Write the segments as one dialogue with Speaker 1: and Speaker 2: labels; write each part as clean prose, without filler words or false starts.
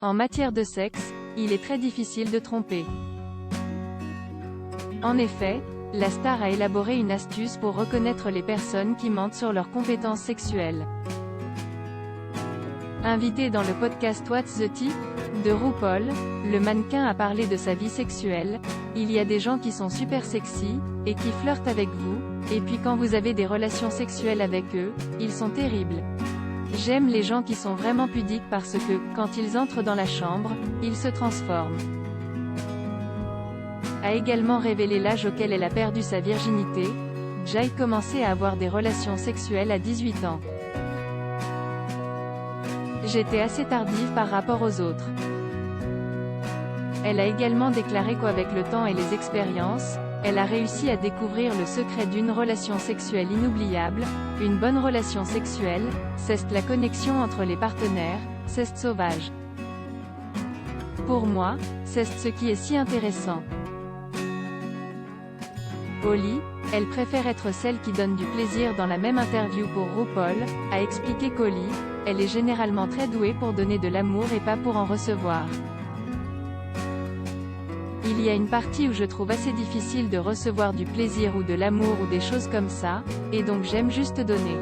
Speaker 1: En matière de sexe, il est très difficile de tromper. En effet, la star a élaboré une astuce pour reconnaître les personnes qui mentent sur leurs compétences sexuelles. Invité dans le podcast What's the Tea de RuPaul, le mannequin a parlé de sa vie sexuelle. Il y a des gens qui sont super sexy, et qui flirtent avec vous, et puis quand vous avez des relations sexuelles avec eux, ils sont terribles. J'aime les gens qui sont vraiment pudiques parce que, quand ils entrent dans la chambre, ils se transforment. A également révélé l'âge auquel elle a perdu sa virginité. Jai commençait à avoir des relations sexuelles à 18 ans. J'étais assez tardive par rapport aux autres. Elle a également déclaré qu'avec le temps et les expériences, elle a réussi à découvrir le secret d'une relation sexuelle inoubliable. Une bonne relation sexuelle, c'est la connexion entre les partenaires, c'est sauvage. Pour moi, c'est ce qui est si intéressant. Holly, elle préfère être celle qui donne du plaisir. Dans la même interview pour RuPaul, a expliqué qu'Holly, elle est généralement très douée pour donner de l'amour et pas pour en recevoir. Il y a une partie où je trouve assez difficile de recevoir du plaisir ou de l'amour ou des choses comme ça, et donc j'aime juste donner.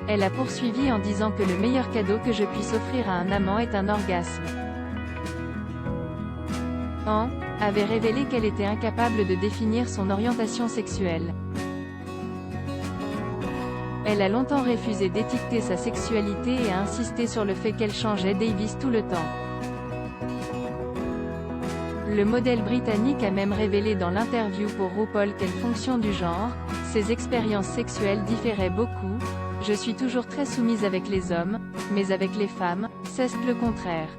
Speaker 1: Elle a poursuivi en disant que le meilleur cadeau que je puisse offrir à un amant est un orgasme. Anne avait révélé qu'elle était incapable de définir son orientation sexuelle. Elle a longtemps refusé d'étiqueter sa sexualité et a insisté sur le fait qu'elle changeait Davis tout le temps. Le modèle britannique a même révélé dans l'interview pour RuPaul qu'en fonction du genre, ses expériences sexuelles différaient beaucoup. Je suis toujours très soumise avec les hommes, mais avec les femmes, c'est le contraire.